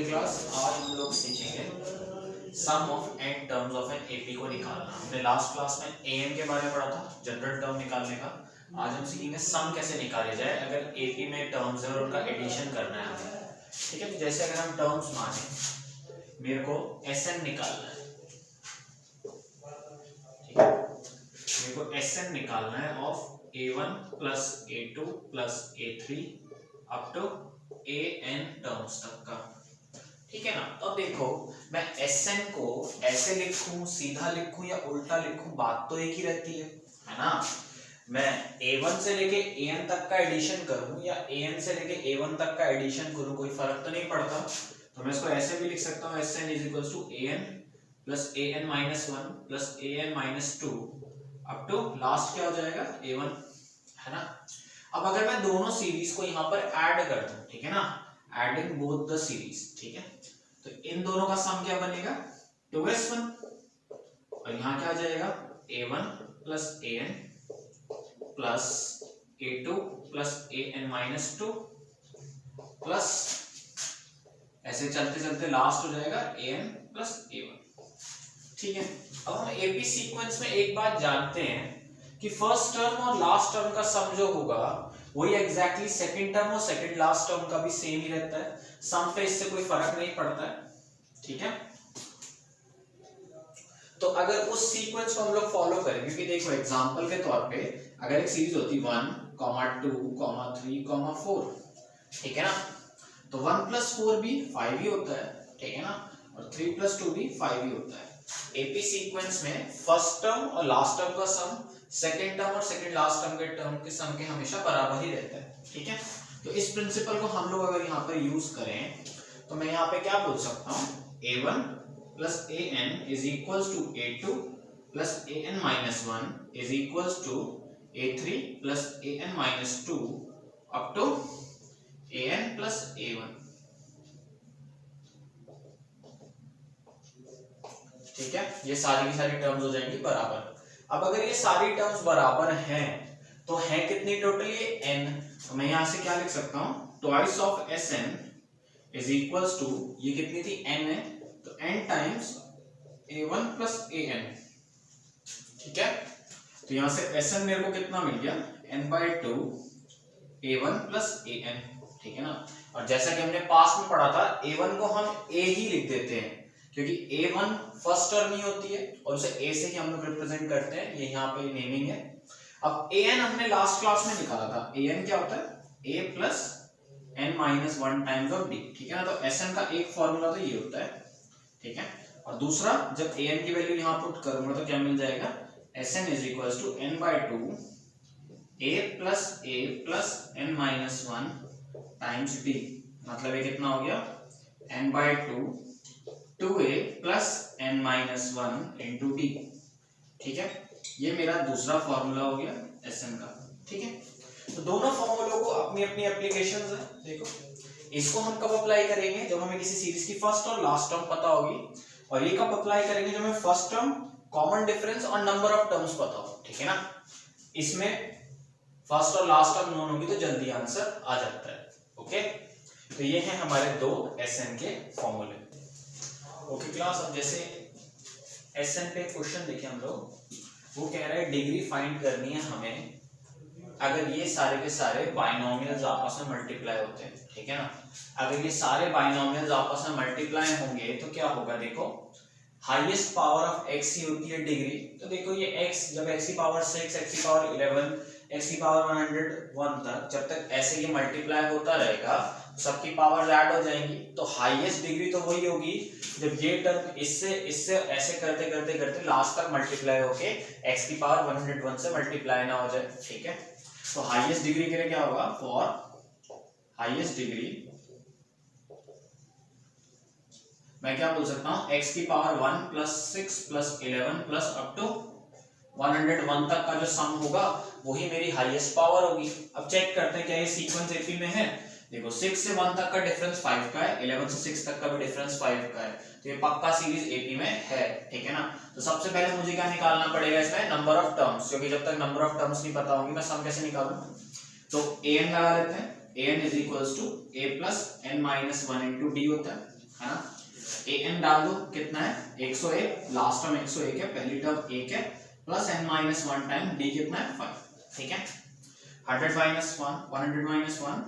Okay class, आज हम लोग सीखेंगे sum of n terms of an AP को निकालना। हमने लास्ट क्लास में an के बारे में पढ़ा था, जनरल टर्म निकालने का। आज हम सीखेंगे सम कैसे निकाले जाए अगर एपी में टर्म्स है और उनका एडिशन करना है हमें। ठीक है, तो जैसे अगर हम टर्म्स माने मेरे को Sn निकालना है, ठीक है, मेरे को Sn निकालना है of a1 plus a2 plus a3 up to an terms तक का। ठीक है ना। अब देखो मैं Sn को ऐसे लिखूं, सीधा लिखूं या उल्टा लिखूं, बात तो एक ही रहती है ना। मैं a1 से लेके an तक का एडिशन करूं या an से लेके a1 तक का एडिशन करूं, कोई फर्क तो नहीं पड़ता। तो मैं इसको ऐसे भी लिख सकता हूं, Sn is equal to an plus an minus 1 plus an minus 2 up to last क्या हो जाएगा a1, है ना। अब अगर मैं दोनों सीरीज को यहाँ पर ऐड कर दूं, ठीक है ना, एडिंग बोथ द सीरीज, ठीक है, तो इन दोनों का सम क्या बनेगा 2s1 और यहाँ क्या आ जाएगा a1 plus an plus a2 plus an minus 2 plus ऐसे चलते चलते लास्ट हो जाएगा an प्लस a1। ठीक है, अब हम एपी सीक्वेंस में एक बात जानते हैं कि फर्स्ट टर्म और लास्ट टर्म का सम जो होगा वही एग्जैक्टली सेकंड टर्म और सेकंड लास्ट टर्म का भी सेम ही रहता है। सम पे इससे कोई फर्क नहीं पड़ता है। ठीक है, तो अगर उस सीक्वेंस को हम लोग फॉलो करें, क्योंकि देखो एग्जांपल के तौर पे अगर एक सीरीज होती 1, 2, 3, 4, ठीक है ना, तो 1 प्लस 4 भी 5 ही होता है, ठीक है ना, और 3 प्लस 2 भी 5 ही होता है। एपी सीक्वेंस में फर्स्ट टर्म और लास्ट टर्म का सम सेकंड टर्म और सेकंड लास्ट टर्म के सम के हमेशा बराबर ही रहता है। ठीक है, तो इस प्रिंसिपल को हम लोग अगर यहाँ पर यूज करें तो मैं यहाँ पे क्या बोल सकता हूँ, a1 plus an is equals to a2 plus an minus 1 is equals to a3 plus an minus 2 up to an plus a1। ठीक है, ये सारी की सारी टर्म्स हो जाएंगी बराबर। अब अगर ये सारी टर्म्स बराबर हैं तो है कितनी टोटल ये n, तो मैं यहां से क्या लिख सकता हूं, twice of Sn is equals to, ये कितनी थी n है, तो n times a1 plus an। ठीक है, तो यहां से Sn मेरे को कितना मिल गया n/2 a1 प्लस an। ठीक है ना, और जैसा कि हमने पास्ट में पढ़ा था a1 को हम a ही लिख देते हैं क्योंकि a1 फर्स्ट टर्म ही होती है और उसे a से ही हम लोग रिप्रेजेंट करते हैं, ये यहाँ पे नेमिंग है। अब an हमने लास्ट क्लास में निकाला था, an क्या होता है a plus n minus 1 times of d। ठीक है ना, तो Sn का एक फॉर्मूला तो ये होता है। ठीक है, और दूसरा जब an की वैल्यू यहाँ पुट करूंगा तो क्या मिल जाएगा, Sn is equals to n/2 a plus n minus 1 times d, मतलब ये कितना हो गया n/2 2a plus n minus 1 into d। ठीक है, ये मेरा दूसरा फॉर्मूला हो गया Sn का। ठीक है, तो दोनों फॉर्मूलों को अपनी अपनी एप्लीकेशंस है। देखो इसको हम कब अप्लाई करेंगे, जब हमें किसी सीरीज की फर्स्ट और लास्ट टर्म पता होगी, और ये कब अप्लाई करेंगे जब हमें फर्स्ट टर्म, कॉमन डिफरेंस और नंबर ऑफ टर्म्स पता हो। ठीक है ना, इसमें फर्स्ट और लास्ट टर्म नोन होगी तो जल्दी आंसर आ जाता है। ओके, तो ये है हमारे दो Sn के फॉर्मूले। ओके क्लास, अब जैसे Sn पे क्वेश्चन देखें हम लोग, वो कह रहा है डिग्री फाइंड करनी है हमें अगर ये सारे के सारे बाइनोमियल्स आपस में मल्टीप्लाई होते हैं। ठीक है ना, अगर ये सारे बाइनोमियल्स आपस में मल्टीप्लाई होंगे तो क्या होगा, देखो हाईएस्ट पावर ऑफ x ही होती है डिग्री। तो देखो ये x जब x की पावर 6, x की पावर 11, x की पावर 101 तक, जब तक ऐसे ये मल्टीप्लाई होता रहेगा सबकी पावर ऐड हो जाएंगी, तो हाईएस्ट डिग्री तो वही होगी जब ये टर्म इससे इससे ऐसे करते करते करते लास्ट तक मल्टीप्लाई होके x की पावर 101 से मल्टीप्लाई ना हो जाए। ठीक है, तो हाईएस्ट डिग्री के लिए क्या होगा, फॉर हाईएस्ट डिग्री मैं क्या बोल सकता हूं, x की power 1 plus 6 plus 11 plus up to 101 तक का जो सम होगा वही मेरी हाईएस्ट पावर होगी। अब चेक करते हैं क्या ये सीक्वेंस एपी में है। देखो 6 से 1 तक का डिफरेंस 5 का है, 11 से 6 तक का भी डिफरेंस 5 का है, तो ये पक्का सीरीज एपी में है। ठीक है ना, तो सबसे पहले मुझे क्या निकालना पड़ेगा इसमें, नंबर ऑफ टर्म्स, क्योंकि जब तक नंबर ऑफ टर्म्स नहीं पता होंगी मैं सम कैसे निकालूं। तो an लगा लेते हैं, an is equals to a plus n minus 1 into D होता है है ना। an डाल दो, कितना है 101, लास्ट टर्म 101 है, पहली टर्म 1 है, plus n minus 1 time d कितना है 5, ठीक है। 100 minus 1 100 minus 1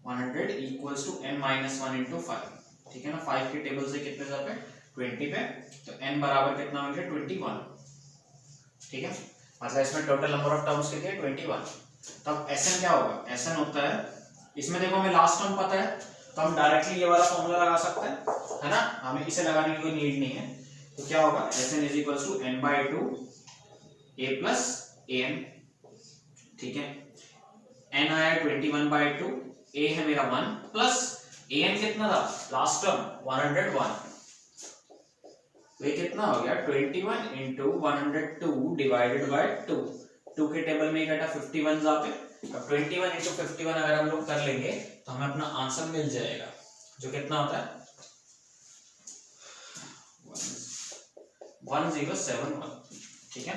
100 equals to n minus 1 into 5, ठीक है ना। 5 के टेबल से कितने जा पे 20 पे, तो n बराबर कितना हो गया 21, ठीक है। मतलब इसमें टोटल नंबर ऑफ टर्म्स कितने हैं 21। तब Sn क्या होगा, Sn होता है, इसमें देखो हमें लास्ट टर्म पता है तो हम डायरेक्टली ये वाला फॉर्मूला लगा सकते हैं, है ना, हमें इसे लगाने की कोई नीड नहीं है। तो क्या होगा Sn is equals to n/2 a plus an, ठीक है। n आया 21/2, a है मेरा 1 प्लस an कितना था लास्ट टर्म 101, तो ये कितना हो गया 21 इंटू 102 डिवाइडेड बाय 2, 2 के टेबल में घटा 51 जा पे, अब 21 इंटू 51 अगर हम लोग कर लेंगे तो हमें अपना आंसर मिल जाएगा, जो कितना होता है 1071, ठीक है।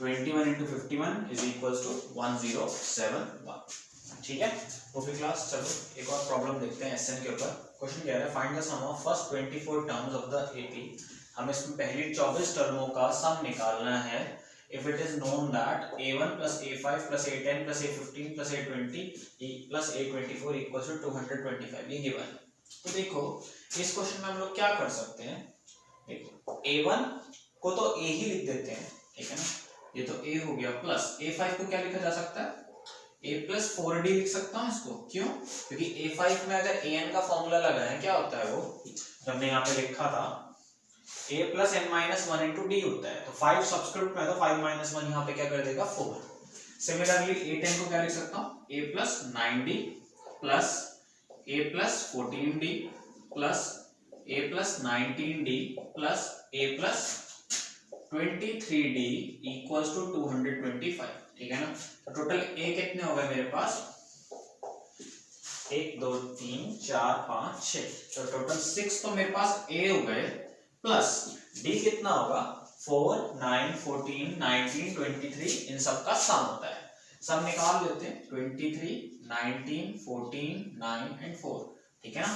21 इंटू 51 इज इक्वल्स टू 1071, ठीक है। ओके क्लास, चलो एक और प्रॉब्लम देखते हैं Sn के ऊपर। क्वेश्चन कह रहा है find the sum of first 24 terms of the AP, हमें इसमें पहली 24 टर्मों का सम निकालना है। If it is known that A1 plus A5 plus A10 plus A15 plus A20 plus A24 equals to 225, ये गिवन है। तो देखो इस क्वेश्चन में हम लोग क्या कर सकते हैं, देखो A1 को तो A ही लिख देते हैं, ठीक है ना, ये तो A हो गया, प्लस A5 को क्या लिखा जा सकता है A प्लस 4D लिख सकता हूँ इसको, क्यों, क्योंकि A5 में अगर an का फॉर्मूला लगाएं क्या होता है, वो जब हमने यहाँ पे लिखा था a plus n minus 1 into D होता है, तो 5 सब्सक्रिप्ट में, तो 5 माइनस 1 यहाँ पे क्या कर देगा 4। सिमिलरली A10 को क्या लिख सकता हूँ a plus 9d plus a plus 14d plus a plus 19d plus a plus 23d equals to 225, ठीक है ना। तो टोटल a कितने हो गए मेरे पास 1 2 3 4 5 6, तो टोटल 6 तो मेरे पास a हो गए, प्लस d कितना होगा 4 9 14 19 23, इन सब का सम होता है, सम निकाल लेते हैं 23 19 14 9 एंड 4, ठीक है ना।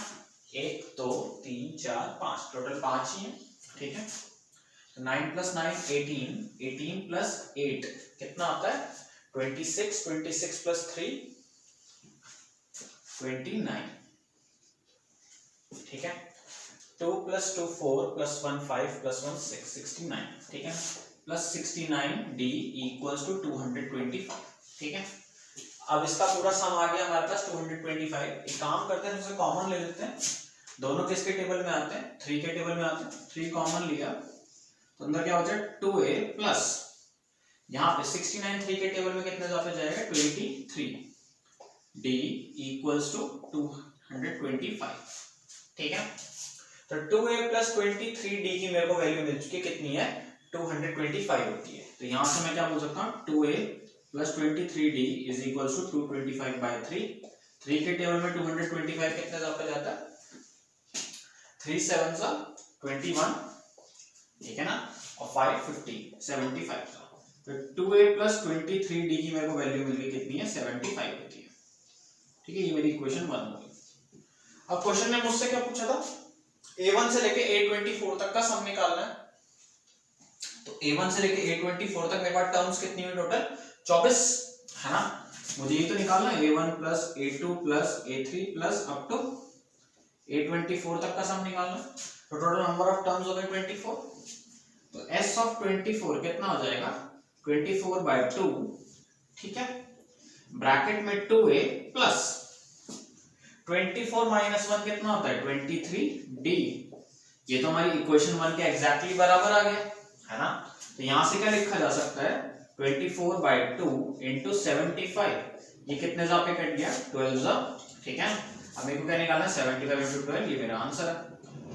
1 2 3 4 5, टोटल 5 ही है, ठीक है। तो 9 प्लस 9 18, 18 प्लस 8 कितना आता है 26, 26 प्लस 3 29, ठीक है। 2 प्लस 2 4 प्लस 1 5 प्लस 1 6 69, ठीक है, प्लस 69d इक्वल्स टू 225, ठीक है। अब इसका पूरा सम आ गया हमारे पास 225। एक काम करते हैं, उसे कॉमन ले लेते हैं, दोनों किसके टेबल में आते हैं 3 के टेबल में आते हैं, 3 कॉमन लिया तो अंदर क्या हो जाए 2a प्लस यहाँ पे 69 3 के टेबल में कितने पे जाएगा 23, d इक्वल्स टू 225, ठीक है। तो 2a प्लस 23d की मेरे को वैल्यू मिल चुकी है, कितनी है 225 होती है। तो यहां से मैं क्या बोल सकता हूँ 2a plus 23d is equals to 225 by 3, 3 के टेबल में 225 कितने पे जाता है 3 7 सा 21, ठीक है ना, और 5 50 75 सा, तो 2a प्लस 23d की मेरे को वैल्यू मिल गई, कितनी है 75 होती है, ठीक है। ये मेरी इक्वेशन 1 होगी। अब क्वेश्चन में मुझसे क्या पूछा था a1 से लेके a24 तक का सम निकालना है, तो a1 से लेके a24 तक मेरे पास टर्म्स कितनी हुई टोटल 24, है ना। मुझे ये तो निकालना है a1 plus a2 plus a3 plus up to a24 तक का सम निकालना, तो टोटल नंबर ऑफ टर्म्स हो गए 24, तो s ऑफ 24 कितना हो जाएगा 24/2, ठीक है, ब्रैकेट में 2a प्लस 24 माइनस 1 कितना होता है 23d, ये तो हमारी इक्वेशन 1 के एग्जैक्टली बराबर आ गया, है ना। तो यहां से क्या लिखा जा सकता है 24/2 इंटू 75, ये कितने जा पे कट गया 12 जा, ठीक है। अब मेरे को क्या निकालना है 75 इंटू 12, ये मेरा आंसर है,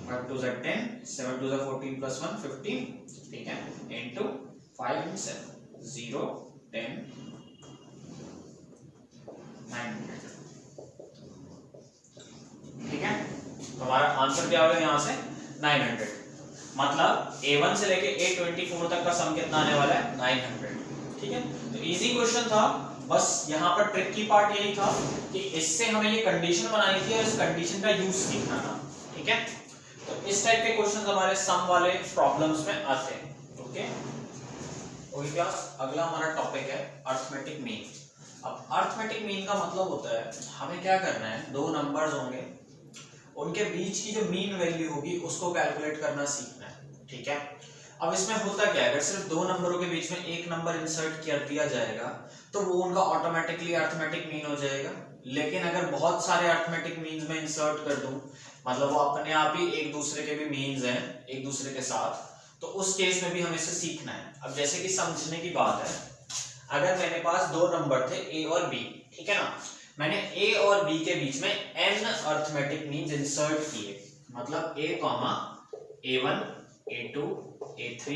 5 2 जा 10, 7 2 जा 14 प्लस 1 15, ठीक है, इंटू 5 and 7 0 10 900, ठीक है। तो हमारा आंसर क्या होगा यहाँ से 900, मतलब a1 से लेके a24 तक का सम कितना आने वाला है 900, ठीक है। तो इजी क्वेश्चन था, बस यहाँ पर ट्रिक की पार्ट यही था कि इससे हमें ये कंडीशन बनानी थी और इस कंडीशन का यूज सीखना था। ठीक है, तो इस टाइप के क्वेश्चंस हमारे सम वाले प्रॉब्लम्स में आते हैं। ओके ओके क्लास, अगला हमारा टॉपिक है अरिथमेटिक मीन। अब अरिथमेटिक मीन का मतलब होता है हमें क्या करना है, दो नंबर्स होंगे उनके बीच की जो मीन वैल्यू होगी उसको कैलकुलेट करना सीखना है। ठीक है, अब इसमें होता क्या है, अगर सिर्फ दो नंबरों के बीच में एक नंबर इंसर्ट कर दिया जाएगा तो वो उनका ऑटोमेटिकली अरिथमेटिक मीन हो जाएगा। लेकिन अगर बहुत सारे अरिथमेटिक मीन्स में इंसर्ट कर दूं, मतलब वो अपने आप ही एक दूसरे के भी मीन्स हैं एक दूसरे के साथ, तो उस केस में भी हमें इसे सीखना है। अब जैसे कि समझने की बात है, अगर मेरे पास दो नंबर थे a और b, ठीक है ना, मैंने a और b के बीच में n अरिथमेटिक मीन्स इंसर्ट किए, मतलब a, a1, a2, a3,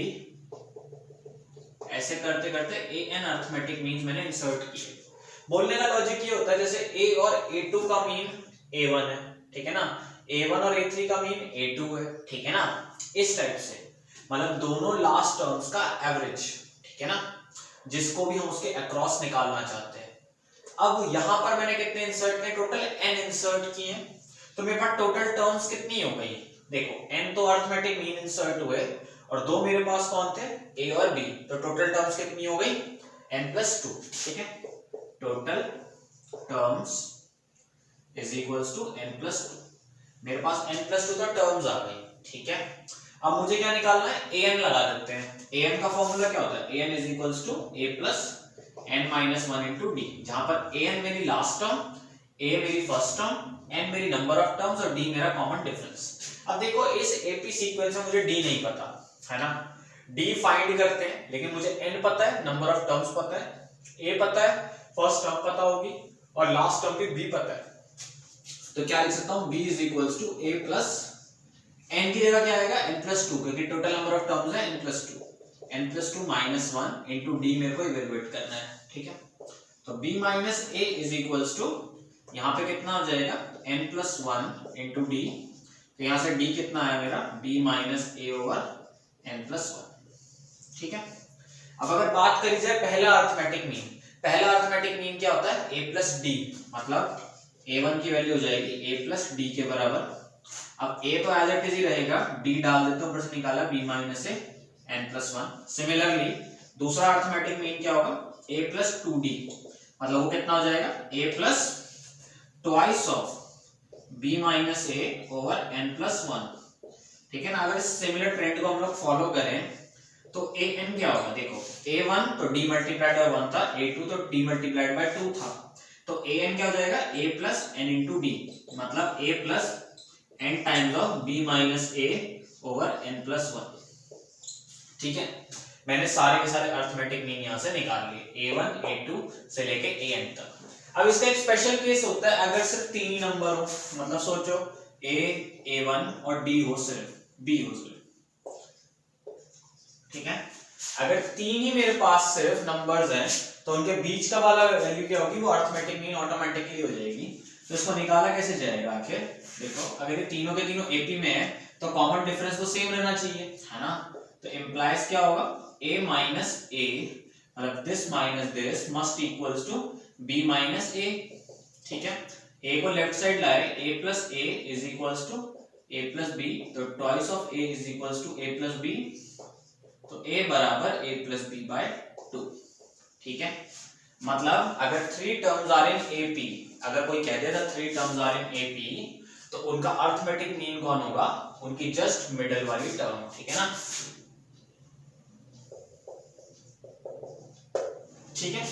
ऐसे करते करते an अरिथमेटिक मीन्स मैंने इंसर्ट किए। बोलने का लॉजिक ये होता है जैसे a और a2 का मीन a1 है, ठीक है ना, a1 और a3 का मीन a2 है, ठीक है ना, इस टाइप से, मतलब दोनों लास्ट टर्म्स का एवरेज, ठीक है ना, जिसको भी हम उसके अक्रॉस निकालना चाहते हैं। अब यहां पर मैंने कितने इंसर्ट किए, टोटल n इंसर्ट किए, तो मेरे पास टोटल टर्म्स कितनी हो गई, देखो n तो अरिथमेटिक मीन इंसर्ट हुए और दो मेरे पास कौन थे, a और b, तो टोटल टर्म्स कितनी हो गई, n+2, ठीक है, total terms is equals to n+2, मेरे पास n+2 का टर्म्स आ गई। ठीक है, अब मुझे क्या निकालना है, an लगा देते हैं। an का फॉर्मूला क्या होता है, an is equals to a plus n-1 into D, जहां पर an मेरी लास्ट टर्म, a मेरी फर्स्ट टर्म, n मेरी नंबर ऑफ टर्म्स और d मेरा कॉमन डिफरेंस। अब देखो इस AP सीक्वेंस में मुझे d नहीं पता है ना, d फाइंड करते हैं, लेकिन मुझे n पता है, नंबर ऑफ टर्म्स पता है, a पता है, फर्स्ट टर्म पता होगी और लास्ट टर्म भी b पता है, तो क्या लिख सकता हूं, b is equals to a plus n की जगह क्या आएगा, n+2, क्योंकि टोटल नंबर ऑफ टर्म्स है n+2 माइनस 1 इंटू डी मेरे को इवेलुएट करना है। ठीक है, तो b minus a is equals to, यहाँ पे कितना हो जाएगा, n+1 इंटू डी, तो यहाँ से d कितना आया मेरा, b minus a over n+1। ठीक है, अब अगर बात करी जाए पहला अरिथमेटिक मीन, पहला अरिथमेटिक मीन क्या होता है, a प्लस डी, मतलब a1 की वैल्यू हो जाएगी a प्लस डी के बराबर। अब a तो एज इट इज ही रहेगा, d डाल देते हैं, ऊपर से निकाला b minus a n+1। Similarly दूसरा अरिथमेटिक मीन क्या होगा, a प्लस 2d, मतलब वो कितना हो जाएगा, a plus twice of b minus a over n+1। ठीक है ना, अगर इस सिमिलर ट्रेंड को हम लोग फॉलो करें तो an क्या होगा, देखो a1 तो d मल्टीप्लाइड बाय 1 था, a2 तो d मल्टीप्लाइड बाय 2 था, तो an क्या हो जाएगा, a plus n into D, मतलब a plus n times of b minus a over n+1। ठीक है, मैंने सारे के सारे अरिथमेटिक मीन यहां से निकाल लिए, a1 a2 से लेके an तक। अब इसका एक स्पेशल केस होता है अगर सिर्फ तीन ही नंबर हो, मतलब सोचो a, a1 और d हो, सिर्फ b हो सिर्फ, ठीक है, अगर तीन ही मेरे पास सिर्फ नंबर्स हैं तो उनके बीच का वाला वैल्यू क्या होगी, वो अरिथमेटिक मीन ऑटोमेटिकली हो जाएगी। तो इसको निकाला कैसे जाएगा आखिर, देखो अगर ये तीनों के तीनों AP में है तो कॉमन डिफरेंस तो सेम रहना चाहिए, है ना, तो इंप्लाइज क्या होगा, a माइनस a, मतलब this minus this must equals to b minus a। ठीक है, a को लेफ्ट साइड लाए, a plus a is equals to a plus b, तो twice of a is equals to a plus b, तो a बराबर a plus b by 2। ठीक है, मतलब अगर 3 टर्म्स आर इन AP, अगर कोई कह देता 3 टर्म्स आर इन AP, तो उनका अरिथमेटिक मीन कौन होगा, उनकी जस्ट मिडिल वाली टर्म। ठीक है ना, ठीक है,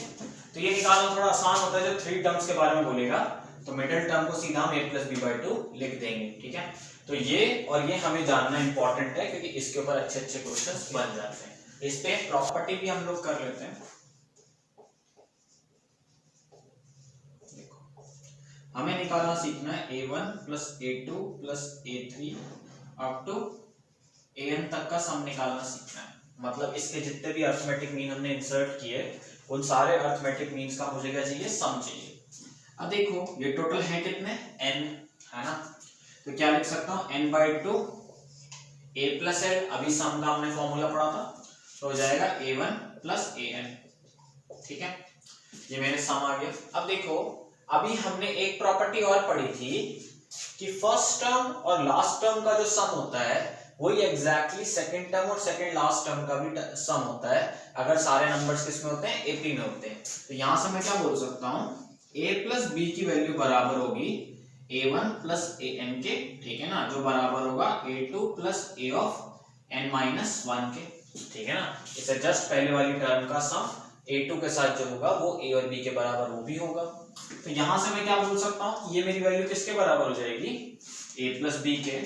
तो ये निकालना थोड़ा आसान होता है, जो 3 टर्म्स के बारे में बोलेगा तो मिडिल टर्म को सीधा हम a प्लस b बाय 2 लिख देंगे। ठीक है, तो ये और ये हमें जानना इंपॉर्टेंट है क्योंकि इसके ऊपर अच्छे अच्छे क्वेश्चंस बन जाते हैं। इस पे प्रॉपर्टी भी हम लोग कर लेते हैं। देखो हमें निकालना सीखना है a1 plus a2 plus a3 up to an तक का सम निकालना सीखना है, मतलब इसके जितने भी अरिथमेटिक मीन हमने इंसर्ट किए उन सारे अरिथमेटिक मीन्स का मुझे क्या चाहिए, सम चाहिए। अब देखो ये टोटल है कितने, n, है ना, तो क्या लिख सकता हूं, n by 2 a plus l, अभी सम का हमने फॉर्मूला पढ़ा था, तो हो जाएगा a1 प्लस an। ठीक है, ये मेरे सम आ गया। अब देखो अभी हमने एक प्रॉपर्टी और पढ़ी थी कि फर्स्ट टर्म और लास्ट टर्म का जो सम होता है वही एग्जैक्टली सेकंड टर्म और सेकंड लास्ट टर्म का भी सम होता है अगर सारे नंबर्स किसमें होते हैं, एपी में होते हैं। तो यहां से मैं क्या बोल सकता हूं, a प्लस बी की वैल्यू बराबर होगी a1 प्लस an के, ठीक है ना, जो बराबर होगा a2 plus a of n minus 1 के, ठीक है ना। इसे जस्ट पहले वाली टर्म का सम a2 के साथ जो होगा वो a और b के बराबर वो भी होगा। तो यहां से मैं क्या बोल सकता हूं, ये मेरी वैल्यू किसके बराबर हो जाएगी, a प्लस बी के।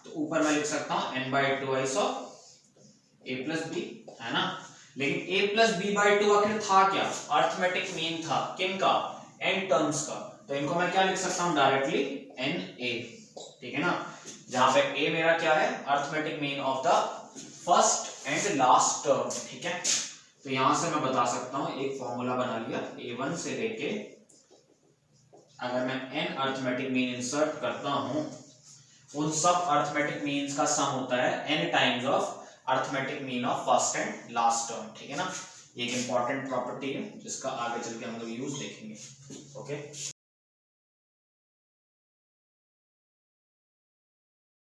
तो ऊपर मैं लिख सकता हूं n/2 of a plus B, है ना। लेकिन a प्लस b/2 आखिर था क्या, अर्थमेटिक मीन था किन का, n टर्म्स का। तो इनको मैं क्या लिख सकता हूं डायरेक्टली na, ठीक है ना, जहां पे a मेरा क्या है, arithmetic mean of the first and last term, ठीक है। तो यहां से मैं बता सकता हूं, एक फॉर्मूला बना लिया, a1 से लेके अगर मैं n अर्थमेटिक मीन इंसर्ट करता हूं, उन सब अर्थमेटिक मीन्स का सम होता है n times of arithmetic mean of first and last term, ठीक है ना। ये एक इंपॉर्टेंट प्रॉपर्टी है जिसका आगे चल के हम लोग यूज देखेंगे, ओके।